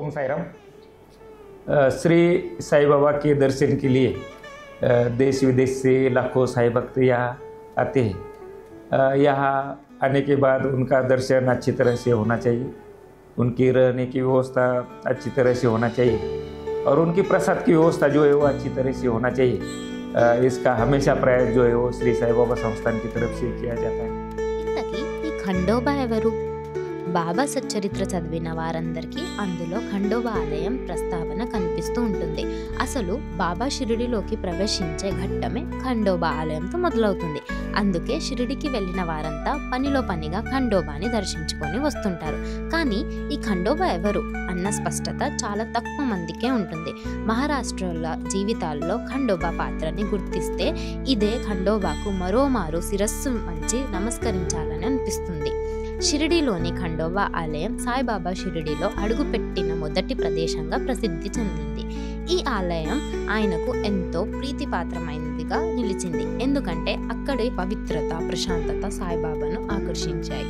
ओम साई राम। श्री साई बाबा के दर्शन के लिए देश विदेश से लाखों साई भक्त यहाँ आते हैं। यहाँ आने के बाद उनका दर्शन अच्छी तरह से होना चाहिए, उनकी रहने की व्यवस्था अच्छी तरह से होना चाहिए और उनकी प्रसाद की व्यवस्था जो है वो अच्छी तरह से होना चाहिए। इसका हमेशा प्रयास जो है वो श्री साई बाबा संस्थान की तरफ से किया जाता है। ఇంతకీ ఈ ఖండోబా ఎవరు? బాబా సచ్చరిత్ర చదివిన వారందరికీ అందులో ఖండోబా ఆలయం ప్రస్తావన కనిపిస్తూ ఉంటుంది. అసలు బాబా షిరిడిలోకి ప్రవేశించే ఘట్టమే ఖండోబా ఆలయంతో మొదలవుతుంది. అందుకే షిరిడికి వెళ్ళిన వారంతా పనిలో పనిగా ఖండోబాని దర్శించుకొని వస్తుంటారు. కానీ ఈ ఖండోబా ఎవరు అన్న స్పష్టత చాలా తక్కువ మందికే ఉంటుంది. మహారాష్ట్రల జీవితాల్లో ఖండోబా పాత్రని గుర్తిస్తే ఇదే ఖండోబాకు మరోమారు శిరస్సు వంచి నమస్కరించాలని అనిపిస్తుంది. షిరిడిలోని ఖండోబా ఆలయం సాయిబాబా షిరిడిలో అడుగుపెట్టిన మొదటి ప్రదేశంగా ప్రసిద్ధి చెందింది. ఈ ఆలయం ఆయనకు ఎంతో ప్రీతిపాత్రమైనదిగా నిలిచింది. ఎందుకంటే అక్కడి పవిత్రత, ప్రశాంతత సాయిబాబాను ఆకర్షించాయి.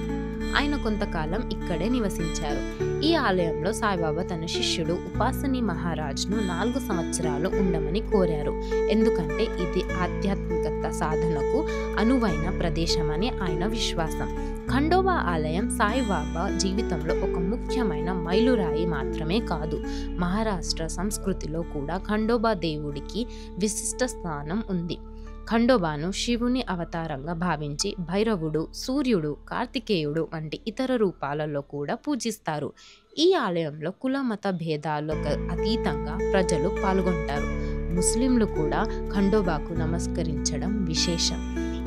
ఆయన కొంతకాలం ఇక్కడే నివసించారు. ఈ ఆలయంలో సాయిబాబా తన శిష్యుడు ఉపాసని మహారాజ్ను 4 సంవత్సరాలు ఉండమని కోరారు. ఎందుకంటే ఇది ఆధ్యాత్మికత సాధనకు అనువైన ప్రదేశమని ఆయన విశ్వాసం. ఖండోబా ఆలయం సాయిబాబా జీవితంలో ఒక ముఖ్యమైన మైలురాయి మాత్రమే కాదు, మహారాష్ట్ర సంస్కృతిలో కూడా ఖండోబా దేవుడికి విశిష్ట స్థానం ఉంది. ఖండోబాను శివుని అవతారంగా భావించి భైరవుడు, సూర్యుడు, కార్తికేయుడు వంటి ఇతర రూపాలలో కూడా పూజిస్తారు. ఈ ఆలయంలో కుల మత భేదాలకు అతీతంగా ప్రజలు పాల్గొంటారు. ముస్లింలు కూడా ఖండోబాకు నమస్కరించడం విశేషం.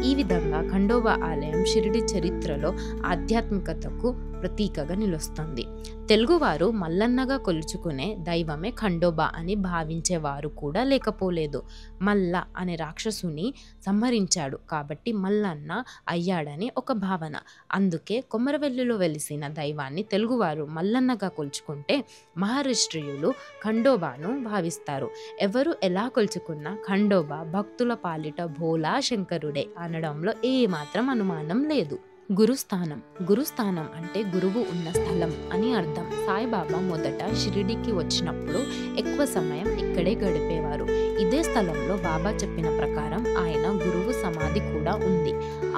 ఈ విధంగా ఖండోబా ఆలయం షిరిడి చరిత్రలో ఆధ్యాత్మికతకు ప్రతీకగా నిలుస్తుంది. తెలుగువారు మల్లన్నగా కొలుచుకునే దైవమే ఖండోబా అని భావించేవారు కూడా లేకపోలేదు. మల్ల అనే రాక్షసుని సంహరించాడు కాబట్టి మల్లన్న అయ్యాడని ఒక భావన. అందుకే కొమరవెల్లిలో వెలిసిన దైవాన్ని తెలుగువారు మల్లన్నగా కొలుచుకుంటే మహారాష్ట్రీయులు ఖండోబాను భావిస్తారు. ఎవరు ఎలా కొలుచుకున్నా ఖండోబా భక్తుల పాలిట భోలా శంకరుడే అనడంలో ఏమాత్రం అనుమానం లేదు. గురుస్థానం అంటే గురువు ఉన్న స్థలం అని అర్థం. సాయిబాబా మొదట షిరిడికి వచ్చినప్పుడు ఎక్కువ సమయం ఇక్కడే గడిపేవారు. ఇదే స్థలంలో బాబా చెప్పిన ప్రకారం ఆయన గురువు సమాధి కూడా ఉంది.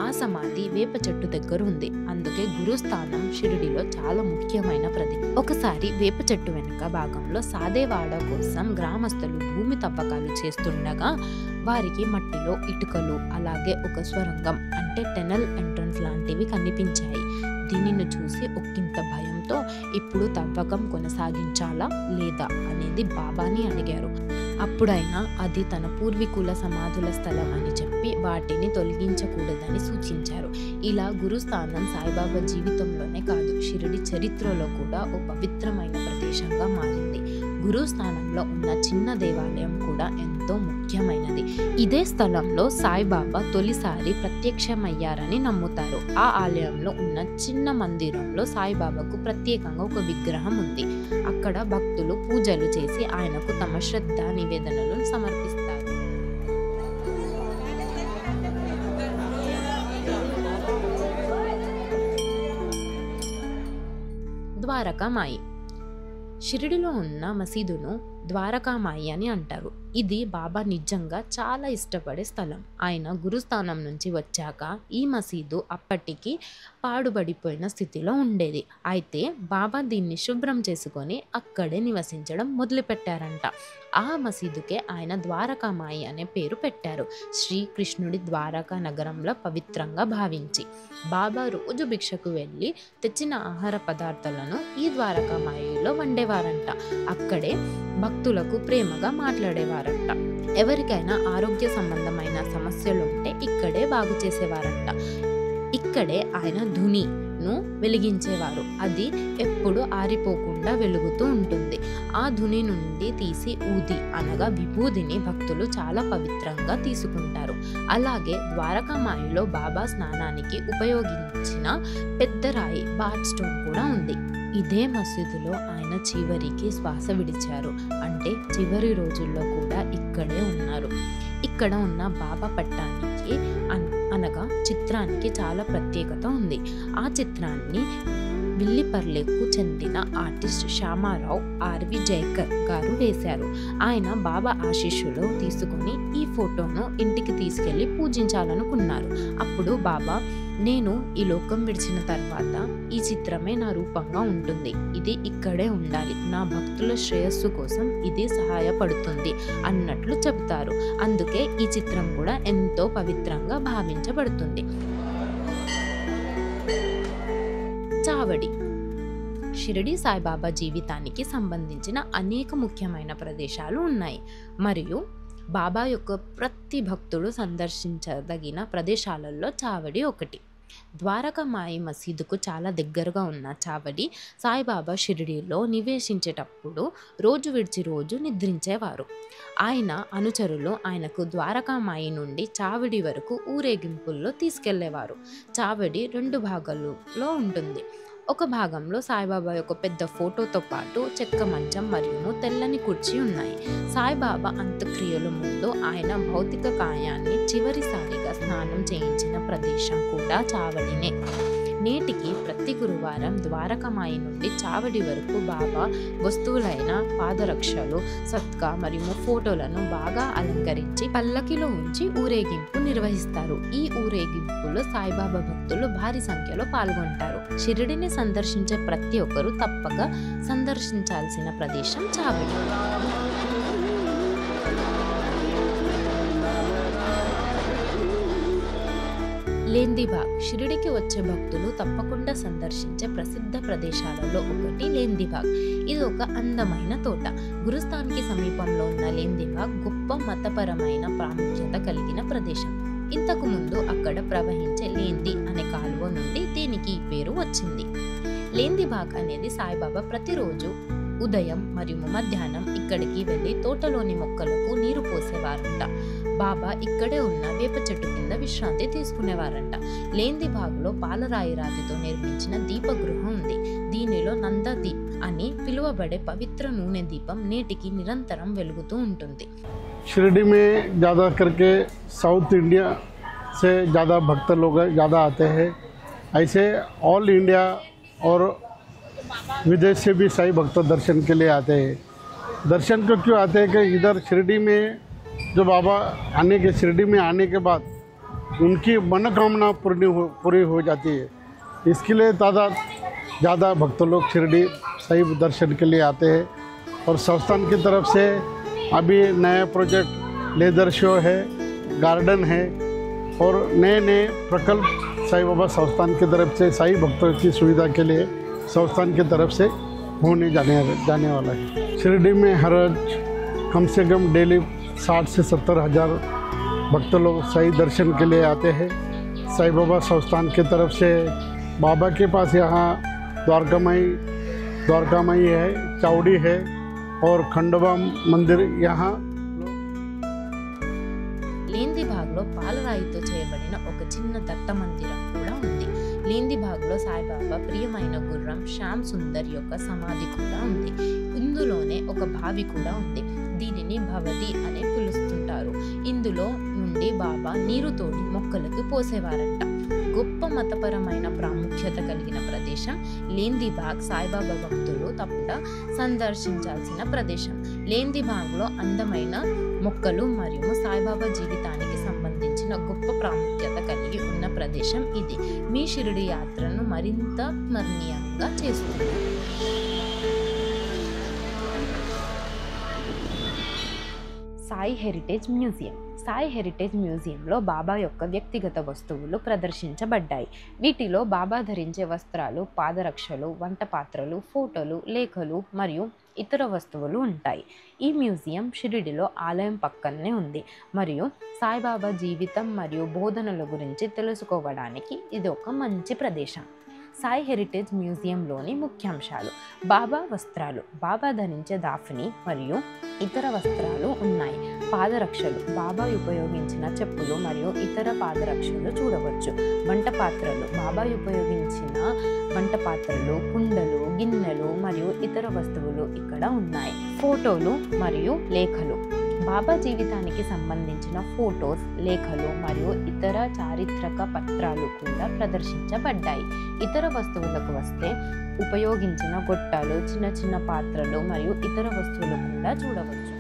ఆ సమాధి వేప చెట్టు దగ్గర ఉంది. అందుకే గురుస్థానం షిరిడిలో చాలా ముఖ్యమైన ప్రదేశం. ఒకసారి వేప చెట్టు వెనుక భాగంలో సాదేవాడ కోసం గ్రామస్తులు భూమి తవ్వకాలు చేస్తుండగా వారికి మట్టిలో ఇటుకలు, అలాగే ఒక స్వరంగం అంటే టెనల్ ఎంట్రన్స్ లాంటివి కనిపించాయి. దీనిని చూసి ఒక్కింత భయంతో ఇప్పుడు తవ్వకం కొనసాగించాలా లేదా అనేది బాబాని అడిగారు. అప్పుడైనా అది తన పూర్వీకుల సమాధుల స్థలం అని చెప్పి వాటిని తొలగించకూడదని సూచించారు. ఇలా గురుస్థానం సాయిబాబా జీవితంలోనే కాదు, షిరిడి చరిత్రలో కూడా ఓ పవిత్రమైన ప్రదేశంగా మారింది. గురుస్థానంలో ఉన్న చిన్న దేవాలయం కూడా ఎంతో ముఖ్యమైనది. ఇదే స్థలంలో సాయిబాబా తొలిసారి ప్రత్యక్షమయ్యారని నమ్ముతారు. ఆ ఆలయంలో ఉన్న చిన్న మందిరంలో సాయిబాబాకు ప్రత్యేకంగా ఒక విగ్రహం ఉంది. అక్కడ భక్తులు పూజలు చేసి ఆయనకు తమ శ్రద్ధ నివేదనలను సమర్పిస్తారు. ద్వారకామాయి. షిరిడిలో ఉన్న మసీదును ద్వారకామాయి అని అంటారు. ఇది బాబా నిజంగా చాలా ఇష్టపడే స్థలం. ఆయన గురుస్థానం నుంచి వచ్చాక ఈ మసీదు అప్పటికి పాడుబడిపోయిన స్థితిలో ఉండేది. అయితే బాబా దీన్ని శుభ్రం చేసుకొని అక్కడే నివసించడం మొదలుపెట్టారంట. ఆ మసీదుకే ఆయన ద్వారకామాయి అనే పేరు పెట్టారు. శ్రీకృష్ణుడి ద్వారకా నగరంలో పవిత్రంగా భావించి బాబా రోజు భిక్షకు వెళ్ళి తెచ్చిన ఆహార పదార్థాలను ఈ ద్వారకామాయిలో వండేవారంట. అక్కడే భక్తులకు ప్రేమగా మాట్లాడేవారంట. ఎవరికైనా ఆరోగ్య సంబంధమైన సమస్యలు ఉంటే ఇక్కడే బాగు చేసేవారంట. ఇక్కడే ఆయన ధునిను వెలిగించేవారు. అది ఎప్పుడు ఆరిపోకుండా వెలుగుతూ ఉంటుంది. ఆ ధుని నుండి తీసి ఊది అనగా విభూదిని భక్తులు చాలా పవిత్రంగా తీసుకుంటారు. అలాగే ద్వారకామాయిలో బాబా స్నానానికి ఉపయోగించిన పెద్ద రాయి బాత్ స్టోన్ కూడా ఉంది. ఇదే మసీదులో ఆయన చివరికి శ్వాస విడిచారు. అంటే చివరి రోజుల్లో కూడా ఇక్కడే ఉన్నారు. ఇక్కడ ఉన్న బాబా పట్టానికి అనగా చిత్రానికి చాలా ప్రత్యేకత ఉంది. ఆ చిత్రాన్ని విల్లిపర్లేకు చెందిన ఆర్టిస్ట్ శ్యామారావు ఆర్వి జైకర్ గారు వేశారు. ఆయన బాబా ఆశీస్సులు తీసుకుని ఈ ఫోటోను ఇంటికి తీసుకెళ్లి పూజించాలనుకున్నారు. అప్పుడు బాబా, నేను ఈ లోకం విడిచిన తర్వాత ఈ చిత్రమే నా రూపంగా ఉంటుంది, ఇది ఇక్కడే ఉండాలి, నా భక్తుల శ్రేయస్సు కోసం ఇది సహాయపడుతుంది అన్నట్లు చెబుతారు. అందుకే ఈ చిత్రం కూడా ఎంతో పవిత్రంగా భావించబడుతుంది. చావడి షిరిడి సాయిబాబా జీవితానికి సంబంధించిన అనేక ముఖ్యమైన ప్రదేశాలు ఉన్నాయి మరియు బాబా యొక్క ప్రతి భక్తుడు సందర్శించదగిన ప్రదేశాలలో చావడి ఒకటి. ద్వారకామాయి మసీదుకు చాలా దగ్గరగా ఉన్న చావడి సాయిబాబా షిరిడీలో నివేశించేటప్పుడు రోజు విడిచి రోజు నిద్రించేవారు. ఆయన అనుచరులు ఆయనకు ద్వారకామాయి నుండి చావడి వరకు ఊరేగింపుల్లో తీసుకెళ్లేవారు. చావడి 2 భాగాలలో ఉంటుంది. ఒక భాగంలో సాయిబాబా యొక్క పెద్ద ఫోటోతో పాటు చెక్క మంచం మరియు తెల్లని కుర్చీ ఉన్నాయి. సాయిబాబా అంత్యక్రియల ముందు ఆయన భౌతిక కాయాన్ని చివరిసారిగా స్నానం చేయించిన ప్రదేశం కూడా చావడినే. నేటికి ప్రతి గురువారం ద్వారకామాయి నుండి చావడి వరకు బాబా వస్తువులైన పాదరక్షలు, సత్కా మరియు ఫోటోలను బాగా అలంకరించి పల్లకిలో ఉంచి ఊరేగింపు నిర్వహిస్తారు. ఈ ఊరేగింపులో సాయిబాబా భక్తులు భారీ సంఖ్యలో పాల్గొంటారు. షిరిడిని సందర్శించే ప్రతి ఒక్కరూ తప్పక సందర్శించాల్సిన ప్రదేశం చావడి. లేందిబాగ్ షిరిడికి వచ్చే భక్తులు తప్పకుండా సందర్శించే ప్రసిద్ధ ప్రదేశాలలో ఒకటి లేందిబాగ్. ఇది ఒక అందమైన తోట. గురుస్థాన్కి సమీపంలో ఉన్న లేందిబాగ్ గొప్ప మతపరమైన ప్రాముఖ్యత కలిగిన ప్రదేశం. ఇంతకు ముందు అక్కడ ప్రవహించే లేంది అనే కాలువ నుండి దీనికి ఈ పేరు వచ్చింది. లేందిబాగ్ అనేది సాయిబాబా ప్రతిరోజు ఉదయం మరియు మధ్యాహ్నం ఇక్కడికి వెళ్ళి తోటలోని మొక్కలకు నీరు పోసేవారంట. బాబా ఇక్కడే ఉన్న వేప చెట్టు కింద విశ్రాంతి తీసుకునేవారంట. లేందిబాగ్లో పాలరాయి రాతితో నిర్మించిన దీపగృహం ఉంది. దీనిలో నందదీప్ అని పిలువబడే పవిత్ర నూనె దీపం నేటికి నిరంతరం వెలుగుతూ ఉంటుంది. शिरडी में ज़्यादा करके साउथ इंडिया से ज़्यादा भक्त लोग ज़्यादा आते हैं. ऐसे ऑल इंडिया और विदेश से भी साईं भक्त दर्शन के लिए आते हैं. दर्शन को क्यों आते हैं कि इधर शिरडी में जो बाबा शिरडी में आने के बाद उनकी मनोकामना पूरी हो जाती है. इसके लिए ज़्यादा भक्त लोग शिरडी साईं दर्शन के लिए आते हैं. और संस्थान की तरफ से अभी नया प्रोजेक्ट लेदर शो है, गार्डन है और नए नए प्रकल्प साईं बाबा संस्थान की तरफ से साईं भक्तों की सुविधा के लिए संस्थान की तरफ से होने जाने वाला है. शिरडी में हर रोज कम से कम डेली 60 से 70 हज़ार भक्त लोग साईं दर्शन के लिए आते हैं. साईं बाबा संस्थान की तरफ से बाबा के पास यहाँ द्वारकामाई है, चावड़ी है और खंडोबा मंदिर यहाँ. లేందిబాగ్లో పాలరాయితో చేయబడిన ఒక చిన్న దత్త మందిరం కూడా ఉంది. లేందిబాగ్లో సాయిబాబా ప్రియమైన గుర్రం శ్యామ్ సుందర్ యొక్క సమాధి కూడా ఉంది. ఇందులోనే ఒక బావి కూడా ఉంది. దీనిని భవతి అని పిలుస్తుంటారు. ఇందులో నుండి బాబా నీరు తోడి మొక్కలకు పోసేవారంట. గొప్ప మతపరమైన ప్రాముఖ్యత కలిగిన ప్రదేశం లేందిబాగ్ సాయిబాబా భక్తులు తప్పకుండా సందర్శించాల్సిన ప్రదేశం. లేందిబాగ్లో అందమైన మొక్కలు మరియు సాయిబాబా జీవితానికి సంబంధించిన గొప్ప ప్రాముఖ్యత కలిగి ఉన్న ప్రదేశం ఇది. మీ షిరిడి యాత్రను మరింత స్మరణీయంగా చేస్తుంది. Sai heritage museum. Sai heritage మ్యూజియంలో బాబా యొక్క వ్యక్తిగత వస్తువులు ప్రదర్శించబడ్డాయి. వీటిలో బాబా ధరించే వస్త్రాలు, పాదరక్షలు, వంట పాత్రలు, ఫోటోలు, లేఖలు మరియు ఇతర వస్తువులు ఉంటాయి. ఈ మ్యూజియం షిరిడిలో ఆలయం పక్కనే ఉంది మరియు సాయిబాబా జీవితం మరియు బోధనల గురించి తెలుసుకోవడానికి ఇది ఒక మంచి ప్రదేశం. సాయి హెరిటేజ్ మ్యూజియంలోని ముఖ్యాంశాలు: బాబా వస్త్రాలు, బాబా ధరించే దాఫ్ని మరియు ఇతర వస్త్రాలు ఉన్నాయి. పాదరక్షలు, బాబా ఉపయోగించిన చెప్పులు మరియు ఇతర పాదరక్షలు చూడవచ్చు. వంట పాత్రలు, బాబా ఉపయోగించిన వంట పాత్రలు, కుండలు, గిన్నెలు మరియు ఇతర వస్తువులు ఇక్కడ ఉన్నాయి. ఫోటోలు మరియు లేఖలు, బాబా జీవితానికి సంబంధించిన ఫోటోస్, లేఖలు మరియు ఇతర చారిత్రక పత్రాలు కూడా ప్రదర్శించబడ్డాయి. ఇతర వస్తువులకు వస్తే ఉపయోగించిన గొట్టాలు, చిన్న చిన్న పాత్రలు మరియు ఇతర వస్తువులు కూడా చూడవచ్చు.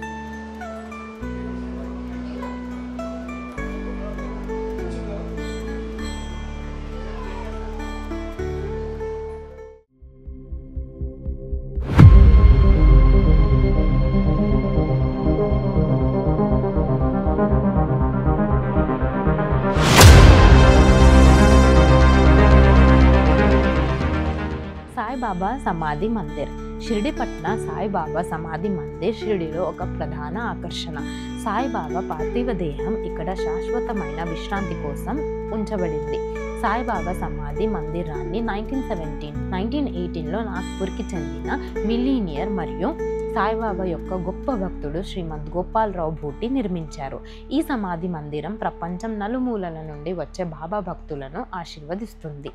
సాయిబాబా సమాధి మందిర్. షిరిడి పట్న సాయిబాబా సమాధి మందిర్ షిరిడిలో ఒక ప్రధాన ఆకర్షణ. సాయిబాబా పార్థివ దేహం ఇక్కడ శాశ్వతమైన విశ్రాంతి కోసం ఉంచబడింది. సాయిబాబా సమాధి మందిరాన్ని 1918లో నాగ్పూర్కి చెందిన మిలీనియర్ మరియు సాయిబాబా యొక్క గొప్ప భక్తుడు శ్రీమంత్ గోపాలరావు భూటి నిర్మించారు. ఈ సమాధి మందిరం ప్రపంచం నలుమూలల నుండి వచ్చే బాబా భక్తులను ఆశీర్వదిస్తుంది.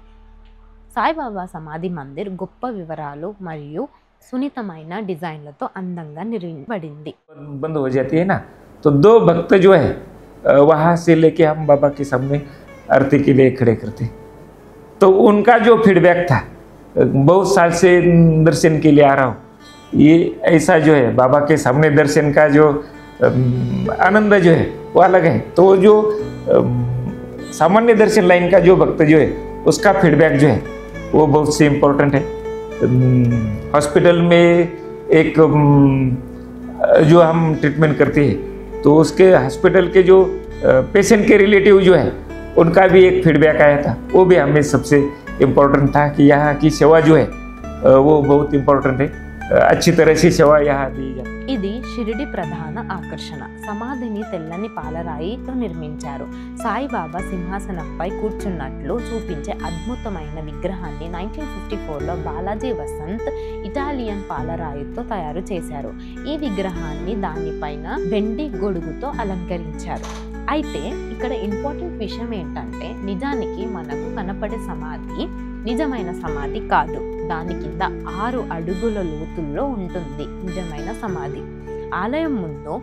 సాయిబాబా సమాధి మందిర్ గొప్ప వివరాలు మరియు సున్నితమైన డిజైన్లతో అందంగా నిర్మించబడింది. बंद हो जाती है ना, तो दो भक्त जो है वहाँ से लेके हम बाबा के सामने आरती के लिए खड़े करते, तो उनका जो फीडबैक था, बहुत साल से दर्शन के लिए आ रहा हूँ, ये ऐसा जो है बाबा के सामने दर्शन का जो आनंद जो है वो अलग है। तो जो सामान्य दर्शन लाइन का जो भक्त जो है उसका फीडबैक जो है वो बहुत से इम्पोर्टेंट है। हॉस्पिटल में एक जो हम ट्रीटमेंट करते हैं तो उसके हॉस्पिटल के जो पेशेंट के रिलेटिव जो है उनका भी एक फीडबैक आया था, वो भी हमें सबसे इम्पोर्टेंट था कि यहाँ की सेवा जो है वो बहुत इम्पोर्टेंट है, अच्छी तरह से सेवा यहाँ दी जाती है। ఇది షిరిడి ప్రధాన ఆకర్షణ. సమాధిని తెల్లని పాలరాయితో నిర్మించారు. సాయిబాబా సింహాసనంపై కూర్చున్నట్లు చూపించే అద్భుతమైన విగ్రహాన్ని 1954లో బాలాజీ వసంత్ ఇటాలియన్ పాలరాయితో తయారు చేశారు. ఈ విగ్రహాన్ని దానిపైన వెండి గొడుగుతో అలంకరించారు. అయితే ఇక్కడ ఇంపార్టెంట్ విషయం ఏంటంటే, నిజానికి మనకు కనపడే సమాధి నిజమైన సమాధి కాదు. దాని కింద 6 అడుగుల లోతుల్లో ఉంటుంది నిజమైన సమాధి. ఆలయం ముందు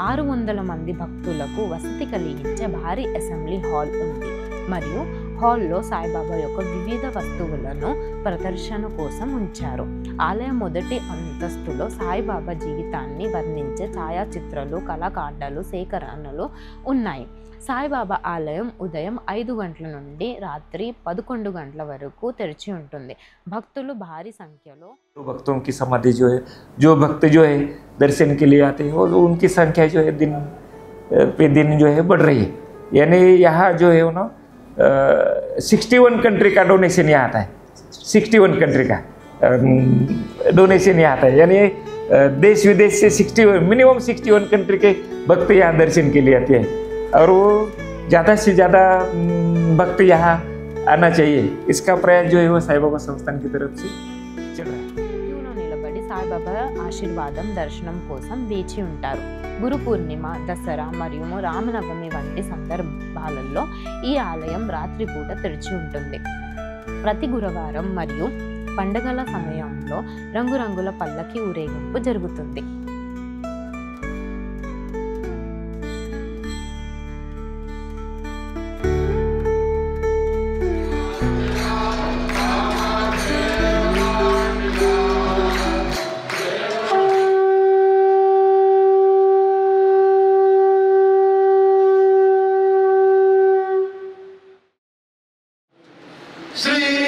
600 మంది భక్తులకు వసతి కలిగించే భారీ అసెంబ్లీ హాల్ ఉంది మరియు హాల్లో సాయిబాబా యొక్క వివిధ వస్తువులను ప్రదర్శన కోసం ఉంచారు. ఆలయం మొదటి అంతస్తులో సాయిబాబా జీవితాన్ని వర్ణించే ఛాయాచిత్రాలు, కళాఖండాలు, సేకరణలు ఉన్నాయి. సాయిబాబా ఆలయం ఉదయం 5 గంటల నుండి రాత్రి 11 గంటల వరకు తెరిచి ఉంటుంది. భక్తులు భారీ సంఖ్యలో भक्तों की समाधि जो भक्त जो है दर्शन के लिए आते हैं, वो उनकी संख्या जो है दिन पे दिन जो है बढ़ रही है। यानी यहाँ जो है ना 61 कंट्री का डोनेशन यहाँ आता है, 61 कंट्री का डोनेशन यहाँ आता है। यानी देश विदेश से 61 मिनिमम 61 कंट्री के भक्त यहाँ दर्शन के लिए आते हैं और वो ज़्यादा से ज़्यादा भक्त यहाँ आना चाहिए, इसका प्रयास जो है वो साई बाबा संस्थान की तरफ से चल रहा है। క్యూలో నిలబడి సాయిబాబా ఆశీర్వాదం దర్శనం కోసం వేచి ఉంటారు. గురు పూర్ణిమ, దసరా మరియు రామనవమి వంటి సందర్భాలలో ఈ ఆలయం రాత్రిపూట తెరిచి ఉంటుంది. ప్రతి గురువారం మరియు పండగల సమయంలో రంగురంగుల పల్లకి ఊరేగింపు జరుగుతుంది. श्री